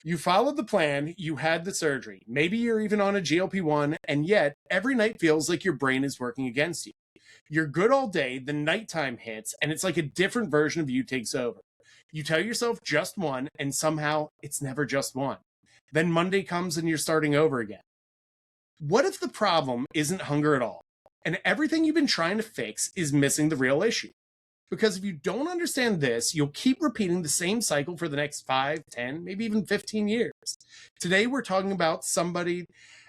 You followed the plan, you had the surgery. Maybe you're even on a GLP-1, and yet every night feels like your brain is working against you. You're good all day, the nighttime hits, and it's like a different version of you takes over. You tell yourself just one, and somehow it's never just one. Then Monday comes and you're starting over again. What if the problem isn't hunger at all, and everything you've been trying to fix is missing the real issue? Because if you don't understand this, you'll keep repeating the same cycle for the next 5, 10, maybe even 15 years. Today, we're talking about somebody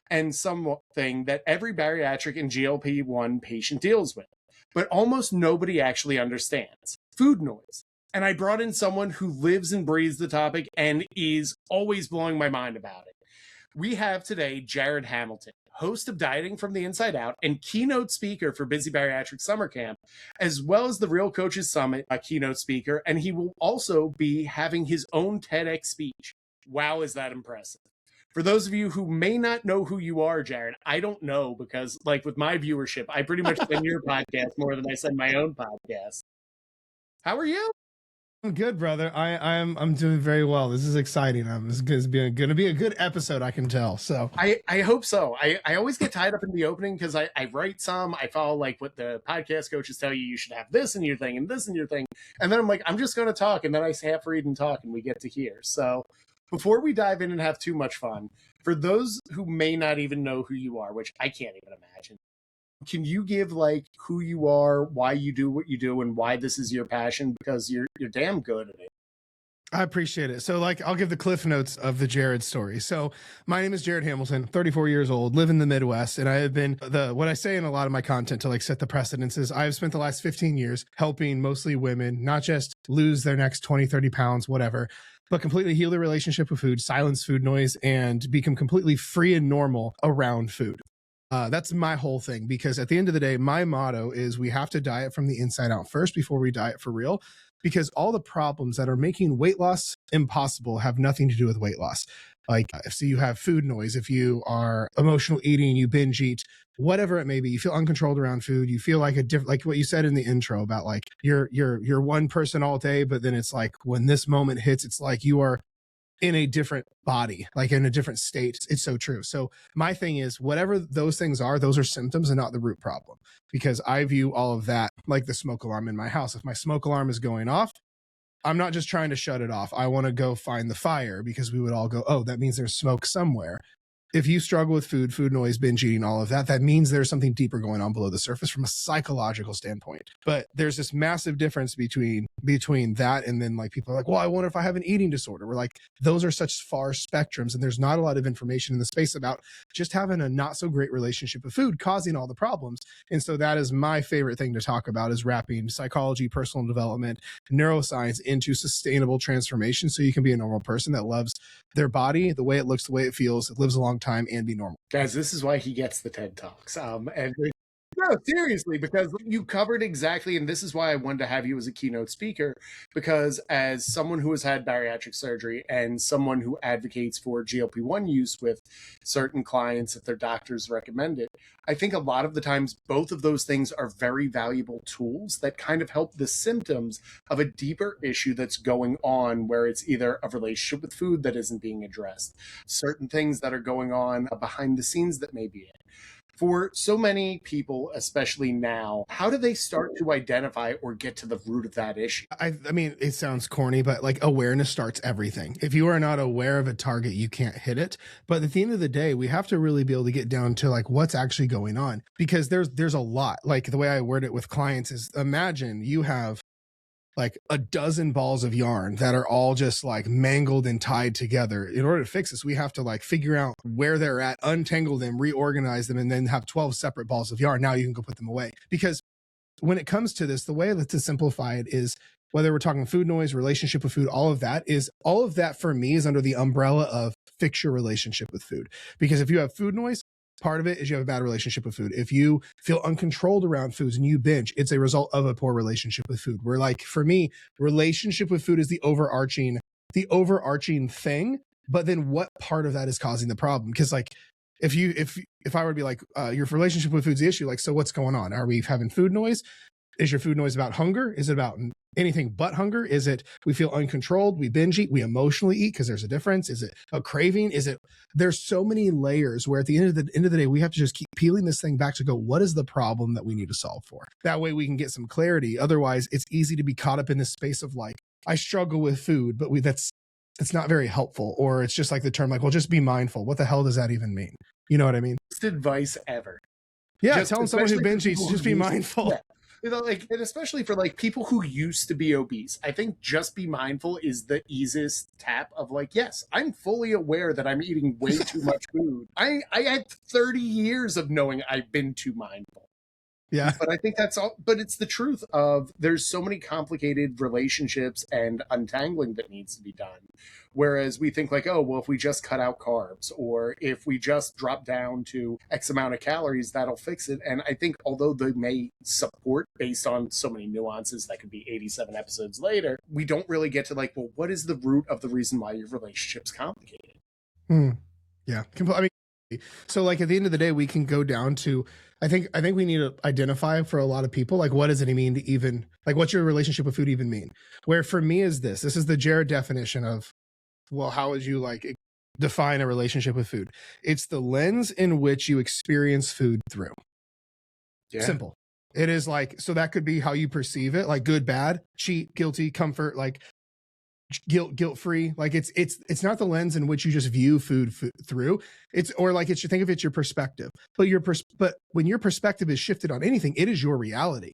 and something that every bariatric and GLP-1 patient deals with, but almost nobody actually understands: food noise. And I brought in someone who lives and breathes the topic and is always blowing my mind about it. We have today Jared Hamilton, host of Dieting from the Inside Out and keynote speaker for Busy Bariatric Summer Camp, as well as the Real Coaches Summit keynote speaker, and he will also be having his own TEDx speech. Wow, is that impressive. For those of you who may not know who you are, Jared, I don't know, because like with my viewership, I pretty much send your podcast more than I send my own podcast. How are you? I'm good, brother. I'm doing very well. This is exciting. This is going to be a good episode, I can tell. So I hope so. I always get tied up in the opening because I write some. I follow like what the podcast coaches tell you. You should have this in your thing and this in your thing. And then I'm like, I'm just going to talk. And then I half read and talk and we get to hear. So before we dive in and have too much fun, for those who may not even know who you are, which I can't even imagine, can you give like who you are, why you do what you do, and why this is your passion? Because you're damn good at it. I appreciate it. So like, I'll give the cliff notes of the Jared story. So my name is Jared Hamilton, 34 years old, live in the Midwest. And I have been what I say in a lot of my content to like set the precedences. I've spent the last 15 years helping mostly women, not just lose their next 20, 30 pounds, whatever, but completely heal their relationship with food, silence food noise, and become completely free and normal around food. That's my whole thing, because at the end of the day, my motto is we have to diet from the inside out first before we diet for real, because all the problems that are making weight loss impossible have nothing to do with weight loss. Like if you have food noise, if you are emotional eating, you binge eat, whatever it may be, you feel uncontrolled around food, you feel like like what you said in the intro about like you're one person all day, but then it's like when this moment hits, it's like you are in a different body, like in a different state. It's so true. So my thing is, whatever those things are, those are symptoms and not the root problem, because I view all of that like the smoke alarm in my house. If my smoke alarm is going off, I'm not just trying to shut it off. I want to go find the fire, because we would all go, oh, that means there's smoke somewhere. If you struggle with food noise, binge eating, all of that, that means there's something deeper going on below the surface from a psychological standpoint. But there's this massive difference between that and then like people are like, well, I wonder if I have an eating disorder. We're like, those are such far spectrums, and there's not a lot of information in the space about just having a not so great relationship with food causing all the problems. And so that is my favorite thing to talk about, is wrapping psychology, personal development, neuroscience into sustainable transformation, so you can be a normal person that loves their body, the way it looks, the way it feels, it lives a long time, and be normal. Guys, this is why he gets the TED Talks. And no, seriously, because you covered exactly, and this is why I wanted to have you as a keynote speaker, because as someone who has had bariatric surgery and someone who advocates for GLP-1 use with certain clients if their doctors recommend it, I think a lot of the times both of those things are very valuable tools that kind of help the symptoms of a deeper issue that's going on, where it's either a relationship with food that isn't being addressed, certain things that are going on behind the scenes that may be it. For so many people, especially now, how do they start to identify or get to the root of that issue? I mean, it sounds corny, but like awareness starts everything. If you are not aware of a target, you can't hit it. But at the end of the day, we have to really be able to get down to like what's actually going on, because there's a lot. Like the way I word it with clients is, imagine you have like a dozen balls of yarn that are all just like mangled and tied together. In order to fix this, we have to like figure out where they're at, untangle them, reorganize them, and then have 12 separate balls of yarn. Now you can go put them away. Because when it comes to this, the way to simplify it is, whether we're talking food noise, relationship with food, all of that for me is under the umbrella of fix your relationship with food. Because if you have food noise, part of it is you have a bad relationship with food. If you feel uncontrolled around foods and you binge, it's a result of a poor relationship with food. Where like, for me, relationship with food is the overarching thing. But then what part of that is causing the problem? Because like, if I were to be like, your relationship with food's the issue, like, so what's going on? Are we having food noise? Is your food noise about hunger? Is it about anything but hunger? Is it we feel uncontrolled, we binge eat, we emotionally eat because there's a difference? Is it a craving? Is it there's so many layers where at the end of the day, we have to just keep peeling this thing back to go, what is the problem that we need to solve for? That way we can get some clarity. Otherwise, it's easy to be caught up in this space of like, I struggle with food, but that's not very helpful. Or it's just like the term like, well, just be mindful. What the hell does that even mean? You know what I mean? Best advice ever. Yeah, Just telling someone who especially for binge eats, people just who be use- mindful. Yeah. You know, like, and especially for like people who used to be obese, I think just be mindful is the easiest tap of like, yes, I'm fully aware that I'm eating way too much food. I had 30 years of knowing I've been too mindful. Yeah. But I think that's all, but it's the truth of there's so many complicated relationships and untangling that needs to be done. Whereas we think like, oh, well, if we just cut out carbs or if we just drop down to X amount of calories, that'll fix it. And I think although they may support based on so many nuances that could be 87 episodes later, we don't really get to like, well, what is the root of the reason why your relationship's complicated? Yeah. I mean, so like at the end of the day, we can go down to, I think we need to identify for a lot of people, like, what does it mean to even, like, what's your relationship with food even mean? Where for me is this is the Jared definition of, well, how would you like define a relationship with food? It's the lens in which you experience food through. Yeah. Simple. It is like, so that could be how you perceive it, like good, bad, cheat, guilty, comfort, like guilt-free. Like it's not the lens in which you just view food through. It's, or like it's, you think of it's your perspective, but when your perspective is shifted on anything, it is your reality,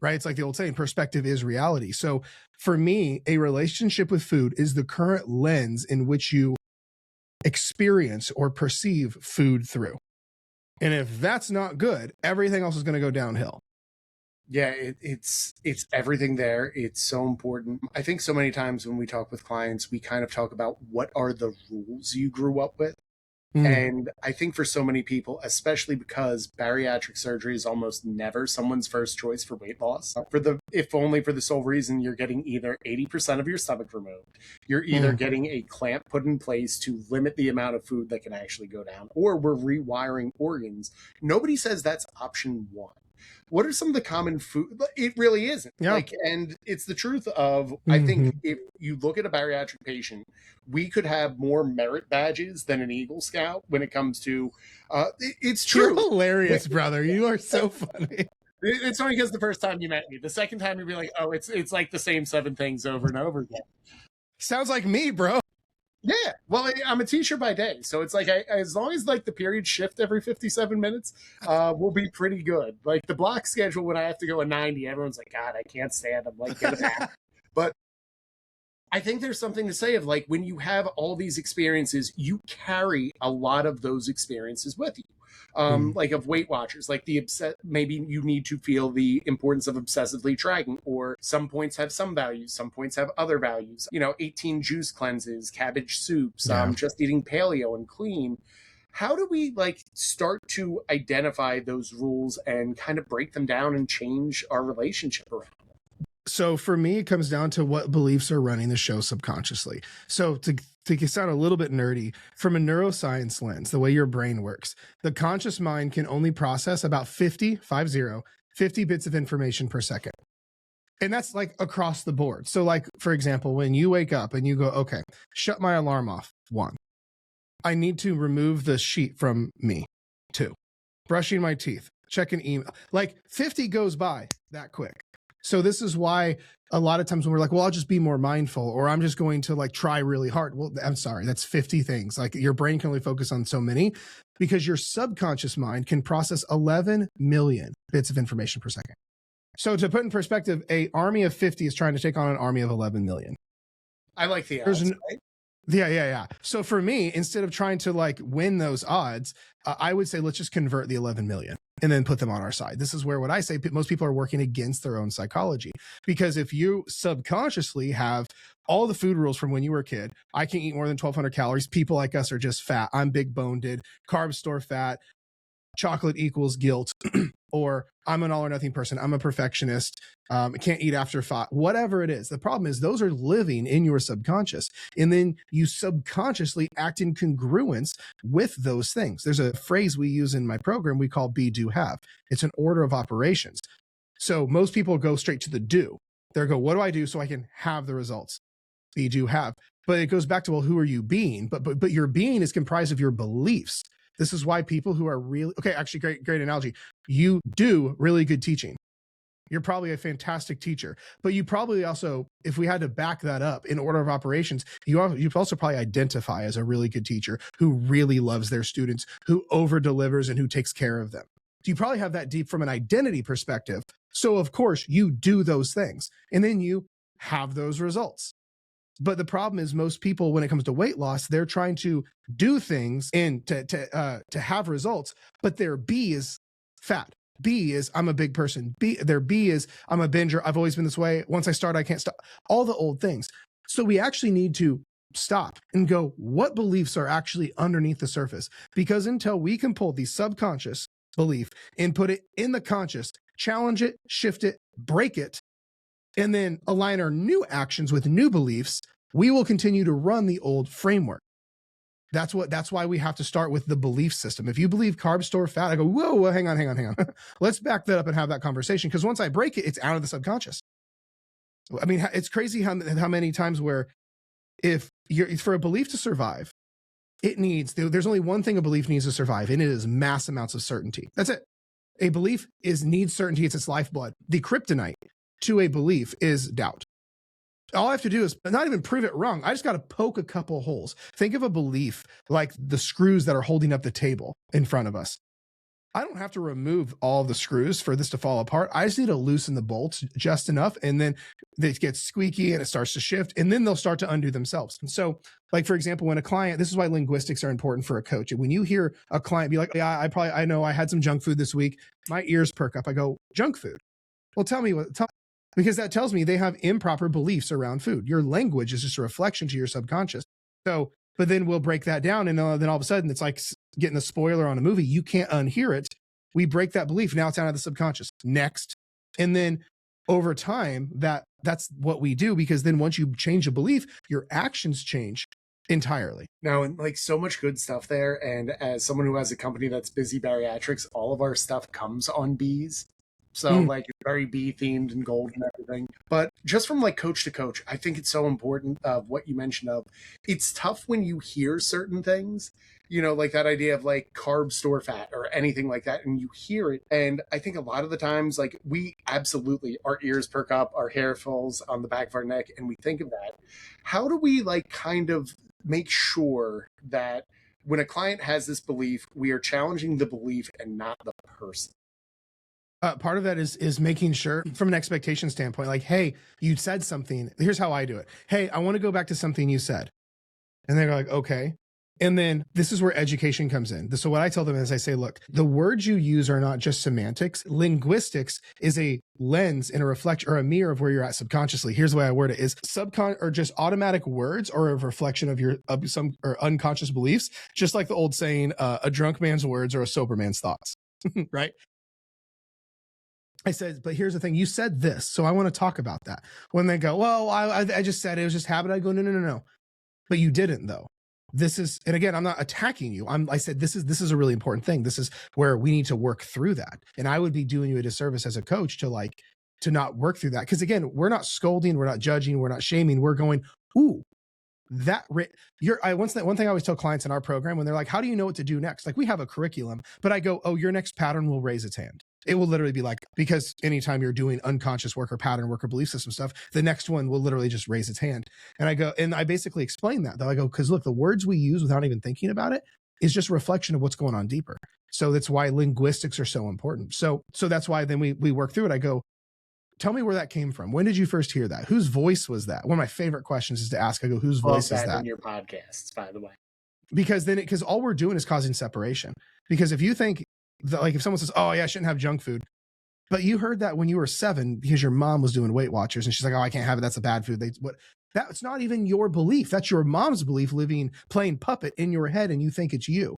right? It's like the old saying, perspective is reality. So for me, a relationship with food is the current lens in which you experience or perceive food through. And if that's not good, everything else is going to go downhill. Yeah, it's everything there. It's so important. I think so many times when we talk with clients, we kind of talk about what are the rules you grew up with. And I think for so many people, especially because bariatric surgery is almost never someone's first choice for weight loss, if only for the sole reason you're getting either 80% of your stomach removed, you're either getting a clamp put in place to limit the amount of food that can actually go down, or we're rewiring organs. Nobody says that's option one. What are some of the common food? It really isn't. Yeah. Like, and it's the truth of, I think if you look at a bariatric patient, we could have more merit badges than an Eagle Scout when it comes to, it's true. You're hilarious, brother. You are so funny. It's only because the first time you met me, the second time you'd be like, oh, it's like the same 7 things over and over again. Sounds like me, bro. Yeah, well, I'm a teacher by day, so it's like as long as like the periods shift every 57 minutes, we'll be pretty good. Like the block schedule, when I have to go a 90, everyone's like, God, I can't stand them. Like, get it back. But I think there's something to say of like when you have all these experiences, you carry a lot of those experiences with you. Like of Weight Watchers, like maybe you need to feel the importance of obsessively tracking, or some points have some values, some points have other values. 18 juice cleanses, cabbage soups, just eating paleo and clean. How do we like start to identify those rules and kind of break them down and change our relationship around? So for me, it comes down to what beliefs are running the show subconsciously. So to sound a little bit nerdy, from a neuroscience lens, the way your brain works, the conscious mind can only process about 50 bits of information per second. And that's like across the board. So like, for example, when you wake up and you go, okay, shut my alarm off. 1, I need to remove the sheet from me. 2, brushing my teeth, check an email. Like 50 goes by that quick. So this is why a lot of times when we're like, well, I'll just be more mindful, or I'm just going to like try really hard. Well, I'm sorry, that's 50 things. Like your brain can only focus on so many because your subconscious mind can process 11 million bits of information per second. So to put in perspective, a army of 50 is trying to take on an army of 11 million. I like the odds, right? Yeah. So for me, instead of trying to like win those odds, I would say, let's just convert the 11 million and then put them on our side. This is where what I say, most people are working against their own psychology, because if you subconsciously have all the food rules from when you were a kid, I can't eat more than 1,200 calories. People like us are just fat. I'm big boned. Carbs store fat. Chocolate equals guilt, or I'm an all or nothing person. I'm a perfectionist. I can't eat after 5, whatever it is. The problem is those are living in your subconscious. And then you subconsciously act in congruence with those things. There's a phrase we use in my program we call be, do, have. It's an order of operations. So most people go straight to the do. They go, what do I do so I can have the results that you do have? But it goes back to, well, who are you being? But your being is comprised of your beliefs. This is why people who are really, okay, actually great analogy. You do really good teaching. You're probably a fantastic teacher, but you probably also, if we had to back that up in order of operations, you also probably identify as a really good teacher who really loves their students, who over delivers and who takes care of them. So you probably have that deep from an identity perspective. So of course you do those things and then you have those results. But the problem is most people, when it comes to weight loss, they're trying to do things and to have results, but their B is fat. B is I'm a big person. Their B is I'm a binger. I've always been this way. Once I start, I can't stop. All the old things. So we actually need to stop and go, what beliefs are actually underneath the surface? Because until we can pull the subconscious belief and put it in the conscious, challenge it, shift it, break it, and then align our new actions with new beliefs, we will continue to run the old framework. That's why we have to start with the belief system. If you believe carbs store fat, I go, whoa, hang on. Let's back that up and have that conversation. Because once I break it, it's out of the subconscious. I mean, it's crazy how many times where for a belief to survive, there's only one thing a belief needs to survive, and it is mass amounts of certainty. That's it. A belief needs certainty. It's its lifeblood. The kryptonite to a belief is doubt. All I have to do is not even prove it wrong. I just got to poke a couple holes. Think of a belief like the screws that are holding up the table in front of us. I don't have to remove all the screws for this to fall apart. I just need to loosen the bolts just enough, and then it gets squeaky and it starts to shift, and then they'll start to undo themselves. And so, like, for example, when a client, this is why linguistics are important for a coach. When you hear a client be like, yeah, I know I had some junk food this week. My ears perk up. I go, junk food? Well, tell me because that tells me they have improper beliefs around food. Your language is just a reflection to your subconscious. So, but then we'll break that down, and then all of a sudden it's like getting a spoiler on a movie. You can't unhear it. We break that belief. Now it's out of the subconscious. Next. And then over time, that's what we do, because then once you change a belief, your actions change entirely. Now, and like so much good stuff there. And as someone who has a company that's busy bariatrics, all of our stuff comes on bees. So like very bee themed and gold and everything. But just from like coach to coach, I think it's so important of what you mentioned of it's tough when you hear certain things, like that idea of like carb store fat or anything like that. And you hear it. And I think a lot of the times, like our ears perk up, our hair falls on the back of our neck, and we think of that. How do we like kind of make sure that when a client has this belief, we are challenging the belief and not the person? Part of that is making sure from an expectation standpoint, like, hey, you said something. Here's how I do it. Hey, I want to go back to something you said. And they're like, okay. And then this is where education comes in. So what I tell them is I say, look, the words you use are not just semantics. Linguistics is a lens and a reflection or a mirror of where you're at subconsciously. Here's the way I word it is or just automatic words or a reflection of some or unconscious beliefs. Just like the old saying, a drunk man's words are a sober man's thoughts, right? I said, but here's the thing. You said this, so I want to talk about that. When they go, well, I just said it was just habit. I go, no. But you didn't, though. This is, and again, I'm not attacking you. I said, this is a really important thing. This is where we need to work through that. And I would be doing you a disservice as a coach to not work through that. Because again, we're not scolding, we're not judging, we're not shaming. We're going, ooh, one thing I always tell clients in our program when they're like, how do you know what to do next? Like, we have a curriculum, but I go, oh, your next pattern will raise its hand. It will literally be like, because anytime you're doing unconscious work or pattern work or belief system stuff, the next one will literally just raise its hand. And I go, and I basically explain that though. I go, because look, the words we use without even thinking about it is just a reflection of what's going on deeper. So that's why linguistics are so important. So that's why then we work through it. I go, tell me where that came from. When did you first hear that? Whose voice was that? One of my favorite questions is to ask. I go, whose voice is that? In your podcasts, by the way. Because all we're doing is causing separation. Because if you think that, like, if someone says, oh yeah, I shouldn't have junk food, but you heard that when you were 7 because your mom was doing Weight Watchers and she's like, oh, I can't have it. That's a bad food. That's not even your belief. That's your mom's belief playing puppet in your head, and you think it's you.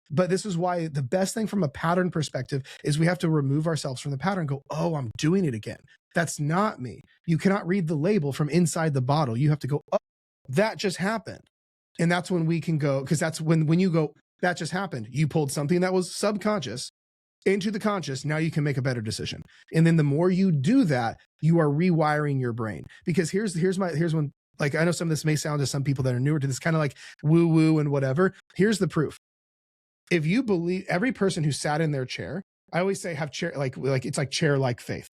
But this is why the best thing from a pattern perspective is we have to remove ourselves from the pattern and go, oh, I'm doing it again. That's not me. You cannot read the label from inside the bottle. You have to go, oh, that just happened. And that's when we can go, because that's when you go, that just happened. You pulled something that was subconscious into the conscious. Now you can make a better decision. And then the more you do that, you are rewiring your brain. Because here's when, like, I know some of this may sound to some people that are newer to this, kind of like woo woo and whatever. Here's the proof. If you believe, every person who sat in their chair, I always say have chair, like it's like chair like faith.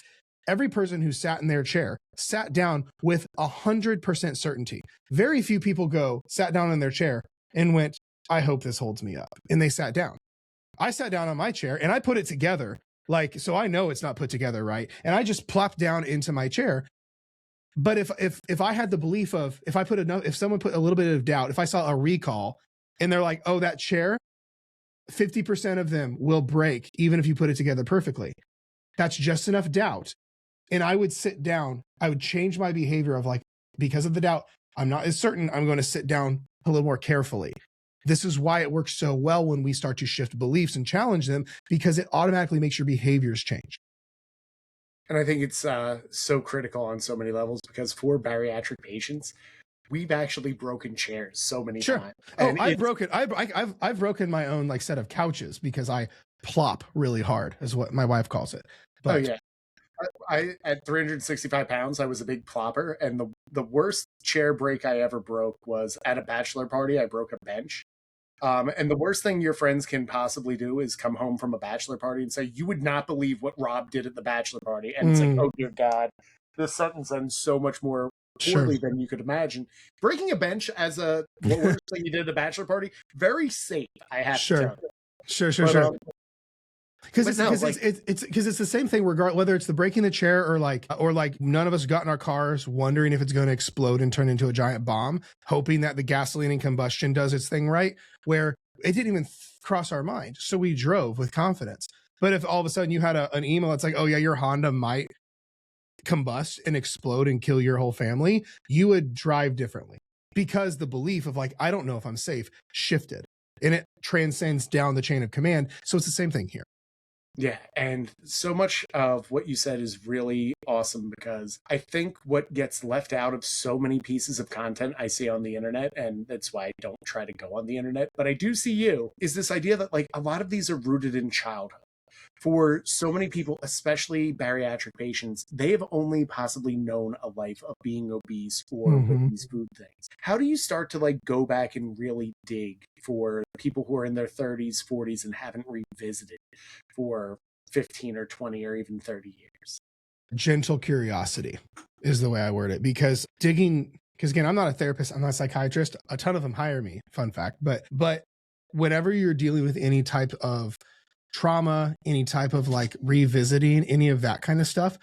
Every person who sat in their chair sat down with 100% certainty. Very few people sat down in their chair and went, I hope this holds me up. And they sat down. I sat down on my chair and I put it together. Like, so I know it's not put together right. And I just plopped down into my chair. But if I had the belief of, if someone put a little bit of doubt, if I saw a recall and they're like, oh, that chair, 50% of them will break even if you put it together perfectly. That's just enough doubt. And I would sit down, I would change my behavior of like, because of the doubt, I'm not as certain, I'm going to sit down a little more carefully. This is why it works so well when we start to shift beliefs and challenge them, because it automatically makes your behaviors change. And I think it's so critical on so many levels, because for bariatric patients, we've actually broken chairs so many times. Oh, I've broken my own like set of couches because I plop really hard, is what my wife calls it. But, oh yeah. I at 365 pounds, I was a big plopper, and the worst chair break I ever broke was at a bachelor party. I broke a bench. And the worst thing your friends can possibly do is come home from a bachelor party and say, you would not believe what Rob did at the bachelor party. And it's like, oh dear God, this sentence ends so much more poorly than you could imagine. Breaking a bench as what worst thing you did at a bachelor party, very safe, I have to tell you. Sure. Because it's the same thing, regardless whether it's the breaking the chair or like none of us got in our cars wondering if it's going to explode and turn into a giant bomb, hoping that the gasoline and combustion does its thing right, where it didn't even cross our mind. So we drove with confidence. But if all of a sudden you had an email that's like, oh yeah, your Honda might combust and explode and kill your whole family, you would drive differently, because the belief of like, I don't know if I'm safe, shifted, and it transcends down the chain of command. So it's the same thing here. Yeah, and so much of what you said is really awesome, because I think what gets left out of so many pieces of content I see on the internet, and that's why I don't try to go on the internet, but I do see you, is this idea that like a lot of these are rooted in childhood. For so many people, especially bariatric patients, they have only possibly known a life of being obese or with these food things. How do you start to like go back and really dig for people who are in their 30s, 40s, and haven't revisited for 15 or 20 or even 30 years? Gentle curiosity is the way I word it, because again, I'm not a therapist, I'm not a psychiatrist. A ton of them hire me, fun fact. But whenever you're dealing with any type of trauma, any type of like revisiting, any of that kind of stuff,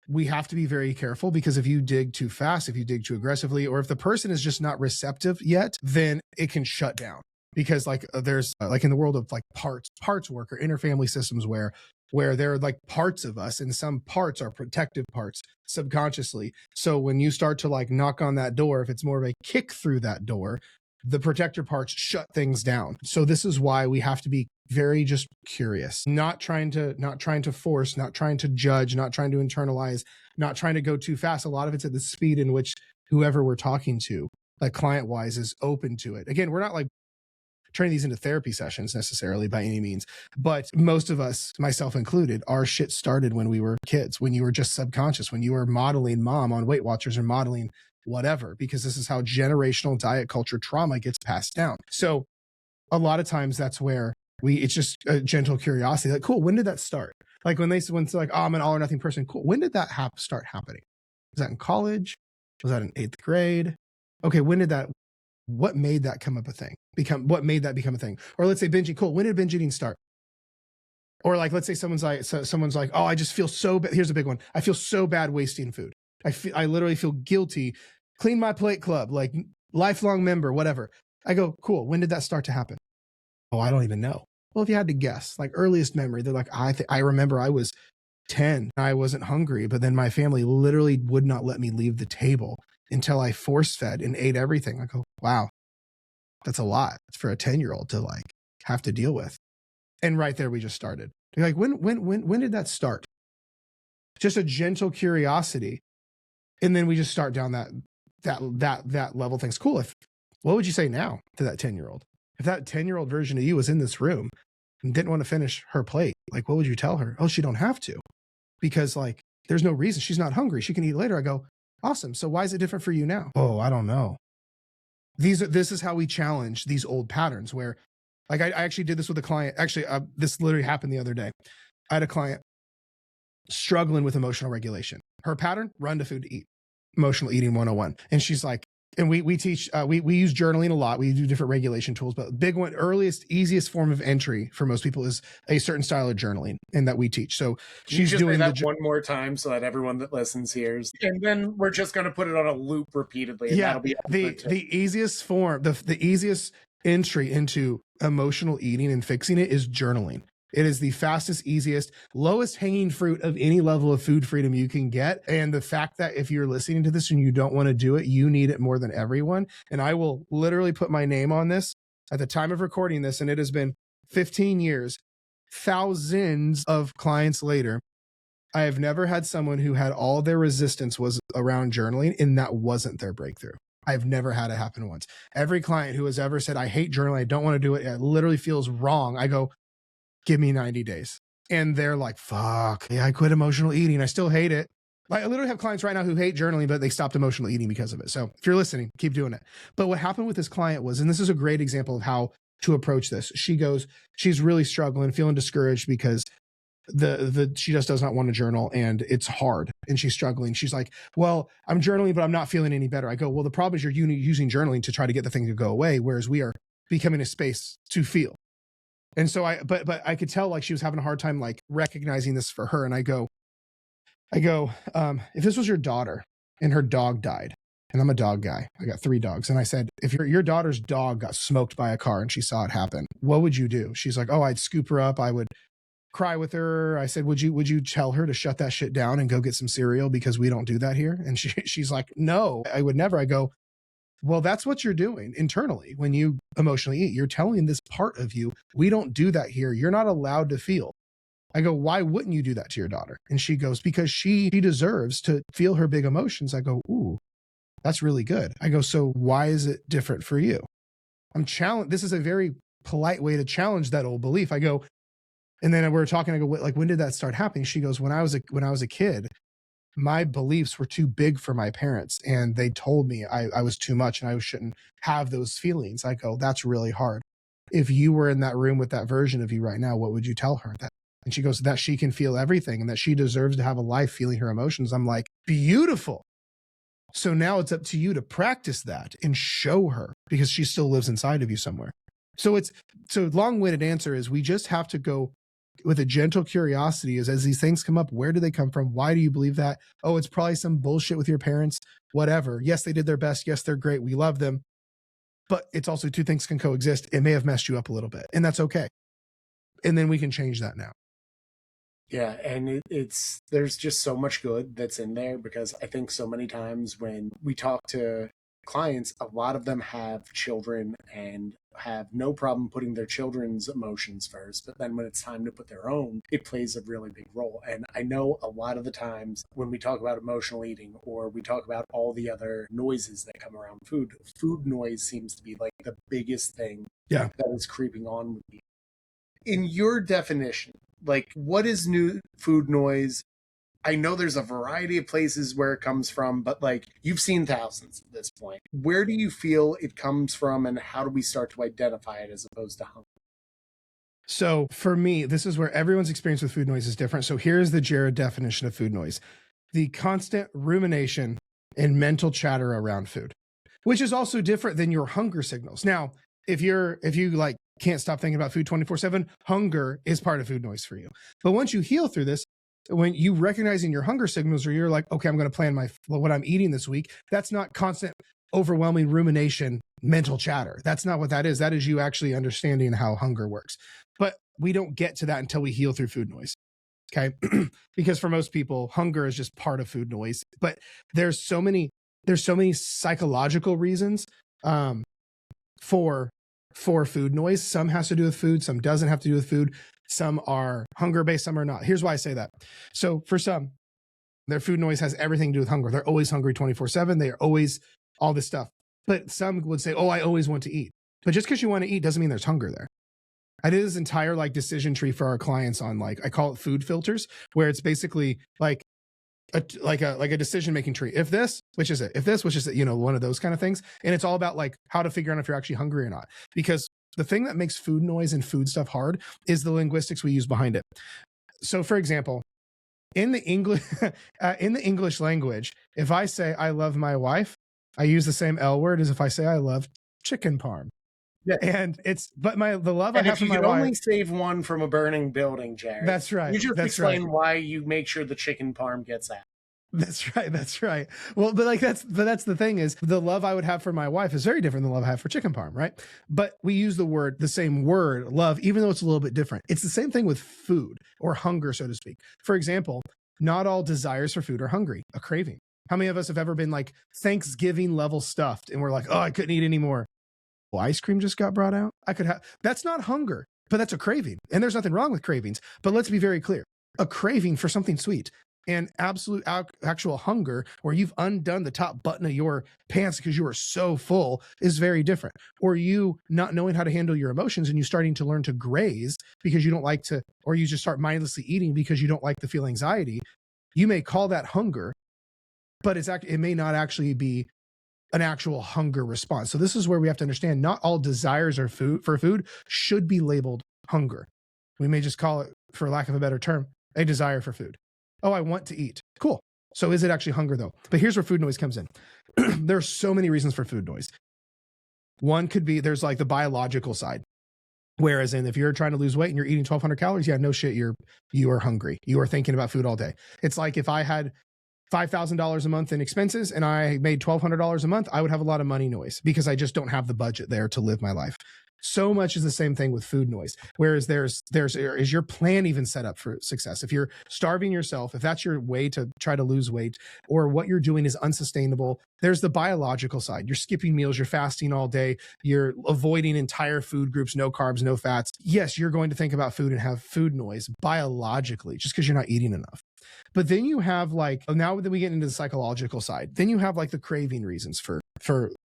we have to be very careful, because if you dig too fast, if you dig too aggressively, or if the person is just not receptive yet, then it can shut down. Because like there's like in the world of like parts work or interfamily systems where there are like parts of us, and some parts are protective parts subconsciously. So when you start to like knock on that door, if it's more of a kick through that door, the protector parts shut things down. So this is why we have to be very just curious, not trying to force, not trying to judge, not trying to internalize, not trying to go too fast. A lot of it's at the speed in which whoever we're talking to, like client wise, is open to it. Again, we're not like turning these into therapy sessions necessarily by any means, but most of us, myself included, our shit started when we were kids, when you were just subconscious, when you were modeling mom on Weight Watchers or modeling whatever, because this is how generational diet culture trauma gets passed down. So a lot of times that's where it's just a gentle curiosity. Like, cool, when did that start? Like when it's like, oh, I'm an all or nothing person. Cool. When did that start happening? Was that in college? Was that in 8th grade? Okay. What made that what made that become a thing? Or let's say binging. Cool. When did binge eating start? Or like, let's say someone's like, oh, I just feel so bad. Here's a big one. I feel so bad wasting food. I literally feel guilty. Clean my plate club, like lifelong member, whatever. I go, cool. When did that start to happen? Oh, I don't even know. Well, if you had to guess, like earliest memory, they're like, I remember I was 10. I wasn't hungry, but then my family literally would not let me leave the table until I force fed and ate everything. I go, wow, that's a lot for a 10-year-old to like have to deal with. And right there, we just started. You're like, when did that start? Just a gentle curiosity. And then we just start down that level. Things cool. What would you say now to that 10-year-old? If that 10-year-old version of you was in this room and didn't want to finish her plate, Like, what would you tell her? Oh, she don't have to, because like, there's no reason. She's not hungry. She can eat later. I go, awesome. So why is it different for you now? Oh, I don't know. This is how we challenge these old patterns where, like, I actually did this with a client. Actually, this literally happened the other day. I had a client struggling with emotional regulation. Her pattern, run to food to eat, emotional eating 101. And she's like, and we teach, we use journaling a lot. We do different regulation tools, but big one, earliest, easiest form of entry for most people is a certain style of journaling, and that we teach. So she's just doing that one more time so that everyone that listens hears, and then we're just going to put it on a loop repeatedly. And that'll be the easiest form, the easiest entry into emotional eating and fixing it is journaling. It is the fastest, easiest, lowest hanging fruit of any level of food freedom you can get. And the fact that if you're listening to this and you don't want to do it, you need it more than everyone. And I will literally put my name on this at the time of recording this. And it has been 15 years, thousands of clients later. I have never had someone who had all their resistance was around journaling, and that wasn't their breakthrough. I've never had it happen once. Every client who has ever said, I hate journaling, I don't want to do it, it literally feels wrong. I go, give me 90 days. And they're like, fuck, yeah, I quit emotional eating. I still hate it. I literally have clients right now who hate journaling, but they stopped emotional eating because of it. So if you're listening, keep doing it. But what happened with this client was, and this is a great example of how to approach this. She goes, she's really struggling, feeling discouraged because she just does not want to journal and it's hard and she's struggling. She's like, well, I'm journaling, but I'm not feeling any better. I go, well, the problem is you're using journaling to try to get the thing to go away, whereas we are becoming a space to feel. And so but I could tell like she was having a hard time like recognizing this for her. And I go, if this was your daughter and her dog died, and I'm a dog guy, I got 3 dogs. And I said, if your daughter's dog got smoked by a car and she saw it happen, what would you do? She's like, oh, I'd scoop her up. I would cry with her. I said, would you tell her to shut that shit down and go get some cereal because we don't do that here? And she's like, no, I would never. I go, well, that's what you're doing internally when you emotionally eat. You're telling this part of you, we don't do that here. You're not allowed to feel. I go, why wouldn't you do that to your daughter? And she goes, because she deserves to feel her big emotions. I go, ooh, that's really good. I go, so why is it different for you? This is a very polite way to challenge that old belief. I go, and then we're talking, I go, like, when did that start happening? She goes, when I was a kid, my beliefs were too big for my parents. And they told me I was too much and I shouldn't have those feelings. I go, that's really hard. If you were in that room with that version of you right now, what would you tell her? And she goes, that she can feel everything and that she deserves to have a life feeling her emotions. I'm like, beautiful. So now it's up to you to practice that and show her, because she still lives inside of you somewhere. So long-winded answer is we just have to go with a gentle curiosity as these things come up, where do they come from? Why do you believe that? Oh, it's probably some bullshit with your parents, whatever. Yes, they did their best. Yes, they're great. We love them. But it's also 2 things can coexist. It may have messed you up a little bit, and that's okay. And then we can change that now. Yeah, and there's just so much good that's in there, because I think so many times when we talk to clients, a lot of them have children and have no problem putting their children's emotions first, but then when it's time to put their own, it plays a really big role. And I know a lot of the times when we talk about emotional eating, or we talk about all the other noises that come around food noise seems to be like the biggest thing that is creeping on with you. In your definition, like, what is new food noise? I know there's a variety of places where it comes from, but like, you've seen thousands at this point. Where do you feel it comes from, and how do we start to identify it as opposed to hunger? So for me, this is where everyone's experience with food noise is different. So here's the Jared definition of food noise: the constant rumination and mental chatter around food, which is also different than your hunger signals. Now, if you like can't stop thinking about food 24/7, hunger is part of food noise for you. But once you heal through this, when you recognizing your hunger signals, or you're like, okay, I'm going to plan what I'm eating this week, that's not constant, overwhelming rumination, mental chatter. That's not what that is. That is you actually understanding how hunger works. But we don't get to that until we heal through food noise. Okay. Because for most people, hunger is just part of food noise. But there's so many psychological reasons for food noise. Some has to do with food, some doesn't have to do with food. Some are hunger-based, some are not. Here's why I say that. So for some, their food noise has everything to do with hunger. They're always hungry 24/7. They are always all this stuff. But some would say, oh, I always want to eat. But just because you want to eat doesn't mean there's hunger there. I did this entire like decision tree for our clients on like, I call it food filters, where it's basically like a decision making tree. If this, which is it? If this, which is it? You know, one of those kind of things. And it's all about like how to figure out if you're actually hungry or not. Because the thing that makes food noise and food stuff hard is the linguistics we use behind it. So, for example, in the English language, if I say I love my wife, I use the same L word as if I say I love chicken parm. Yeah. And it's, but the love and I have if for you my could wife. only save one from a burning building, Jared. That's right. You just that's explain right. why you make sure the chicken parm gets out. That's right. That's right. Well, but that's the thing is the love I would have for my wife is very different than the love I have for chicken parm, right? But we use the same word, love, even though it's a little bit different. It's the same thing with food or hunger, so to speak. For example, not all desires for food are hungry, a craving. How many of us have ever been like Thanksgiving level stuffed and we're like, oh, I couldn't eat anymore. Well, ice cream just got brought out. I could have, that's not hunger, but that's a craving. And there's nothing wrong with cravings, but let's be very clear. A craving for something sweet and absolute actual hunger where you've undone the top button of your pants because you are so full is very different. Or you not knowing how to handle your emotions and you starting to learn to graze because you don't like to, or you just start mindlessly eating because you don't like to feel anxiety. You may call that hunger, but it may not actually be an actual hunger response. So this is where we have to understand not all desires for food should be labeled hunger. We may just call it, for lack of a better term, a desire for food. Oh, I want to eat. Cool. So is it actually hunger though? But here's where food noise comes in. There are so many reasons for food noise. One could be there's like the biological side. Whereas if you're trying to lose weight and you're eating 1,200 calories, yeah, no shit, you are hungry. You are thinking about food all day. It's like if I had $5,000 a month in expenses and I made $1,200 a month, I would have a lot of money noise because I just don't have the budget there to live my life. So much is the same thing with food noise. Whereas is your plan even set up for success? If you're starving yourself, if that's your way to try to lose weight, or what you're doing is unsustainable, there's the biological side. You're skipping meals, you're fasting all day, you're avoiding entire food groups, no carbs, no fats. Yes, you're going to think about food and have food noise biologically just because you're not eating enough. But then you have like, now that we get into the psychological side, then you have like the craving reasons for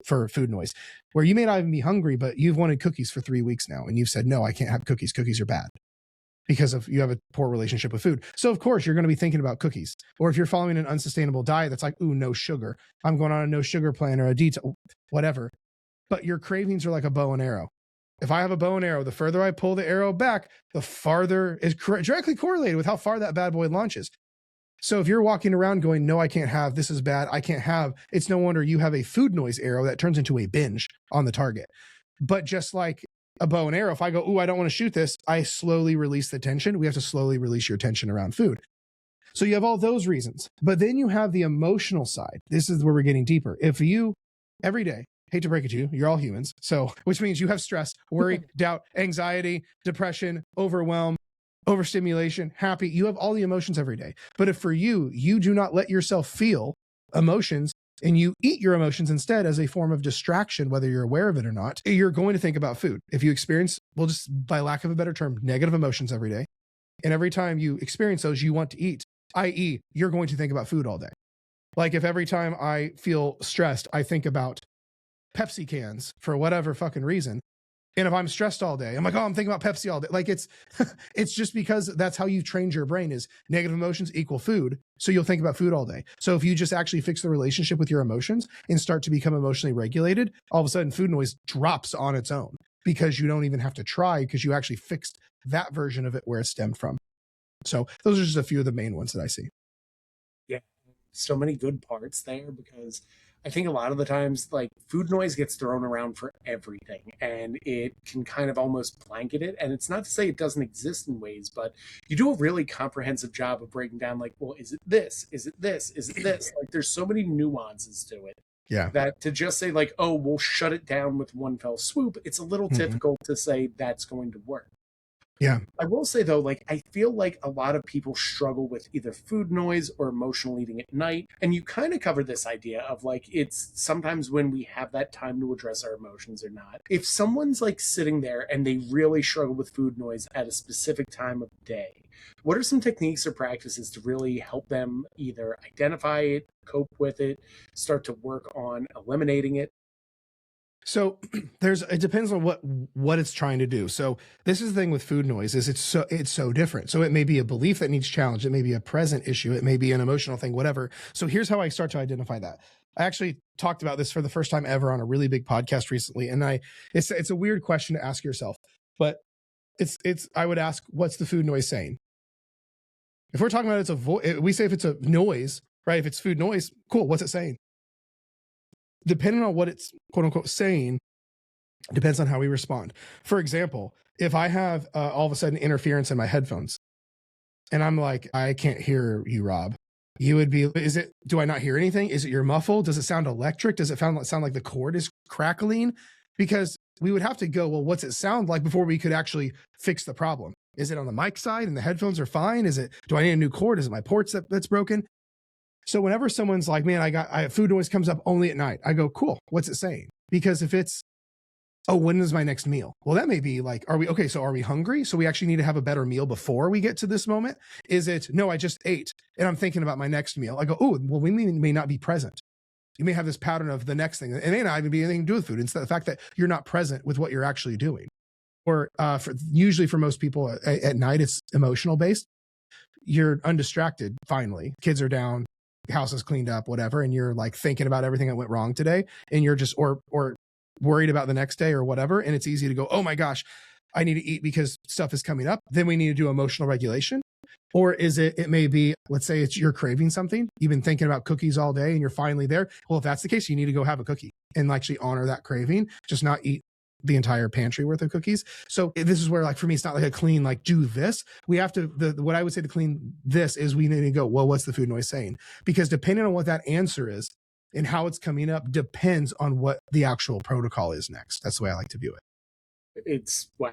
food noise, where you may not even be hungry, but you've wanted cookies for 3 weeks now. And you've said, no, I can't have cookies. Cookies are bad because you have a poor relationship with food. So of course you're going to be thinking about cookies. Or if you're following an unsustainable diet, that's like, ooh, no sugar. I'm going on a no sugar plan or a detox, whatever. But your cravings are like a bow and arrow. If I have a bow and arrow, the further I pull the arrow back, the farther is directly correlated with how far that bad boy launches. So if you're walking around going, no, I can't have, this is bad, I can't have, it's no wonder you have a food noise arrow that turns into a binge on the target. But just like a bow and arrow, if I go, ooh, I don't want to shoot this, I slowly release the tension. We have to slowly release your tension around food. So you have all those reasons. But then you have the emotional side. This is where we're getting deeper. If you, every day, hate to break it to you, you're all humans. So, which means you have stress, worry, doubt, anxiety, depression, overwhelm, overstimulation, happy. You have all the emotions every day. But if for you do not let yourself feel emotions and you eat your emotions instead as a form of distraction, whether you're aware of it or not, you're going to think about food. If you experience, well, just by lack of a better term, negative emotions every day, and every time you experience those, you want to eat, i.e., you're going to think about food all day. Like if every time I feel stressed, I think about Pepsi cans for whatever fucking reason. And if I'm stressed all day, I'm like, oh, I'm thinking about Pepsi all day. Like it's just because that's how you've trained your brain is negative emotions equal food. So you'll think about food all day. So if you just actually fix the relationship with your emotions and start to become emotionally regulated, all of a sudden food noise drops on its own because you don't even have to try because you actually fixed that version of it where it stemmed from. So those are just a few of the main ones that I see. Yeah, so many good parts there because I think a lot of the times, like, food noise gets thrown around for everything and it can kind of almost blanket it. And it's not to say it doesn't exist in ways, but you do a really comprehensive job of breaking down, like, well, is it this? Is it this? Is it this? Like, there's so many nuances to it. Yeah. That to just say, like, oh, we'll shut it down with one fell swoop, it's a little difficult to say that's going to work. Yeah. I will say, though, like, I feel like a lot of people struggle with either food noise or emotional eating at night. And you kind of cover this idea of, like, it's sometimes when we have that time to address our emotions or not. If someone's, like, sitting there and they really struggle with food noise at a specific time of day, what are some techniques or practices to really help them either identify it, cope with it, start to work on eliminating it? So it depends on what it's trying to do. So this is the thing with food noise is it's so different. So it may be a belief that needs challenge. It may be a present issue. It may be an emotional thing, whatever. So here's how I start to identify that. I actually talked about this for the first time ever on a really big podcast recently. And it's a weird question to ask yourself, but I would ask, what's the food noise saying? If we're talking about we say if it's a noise, right? If it's food noise, cool. What's it saying? Depending on what it's quote unquote saying, depends on how we respond. For example, if I have all of a sudden interference in my headphones and I'm like, I can't hear you, Rob. You would be, do I not hear anything? Is it your muffle? Does it sound electric? Does it sound like the cord is crackling? Because we would have to go, well, what's it sound like before we could actually fix the problem? Is it on the mic side and the headphones are fine? Do I need a new cord? Is it my ports that's broken? So whenever someone's like, man, food noise comes up only at night, I go, cool. What's it saying? Because if it's, oh, when is my next meal? Well, that may be like, are we hungry? So we actually need to have a better meal before we get to this moment. Is it, no, I just ate and I'm thinking about my next meal. I go, oh, well, we may not be present. You may have this pattern of the next thing. It may not even be anything to do with food. It's the fact that you're not present with what you're actually doing. Or usually for most people at night, it's emotional based. You're undistracted. Finally, kids are down. House is cleaned up, whatever, and you're like thinking about everything that went wrong today, and you're just or worried about the next day or whatever, and it's easy to go, oh my gosh, I need to eat because stuff is coming up. Then we need to do emotional regulation. Or is it may be, let's say you're craving something, you've been thinking about cookies all day and you're finally there. Well, if that's the case, you need to go have a cookie and actually honor that craving, just not eat the entire pantry worth of cookies. So this is where, like, for me, it's not like a clean, like, do this. We have to, what I would say to clean this is we need to go, well, what's the food noise saying? Because depending on what that answer is and how it's coming up depends on what the actual protocol is next. That's the way I like to view it. It's wow.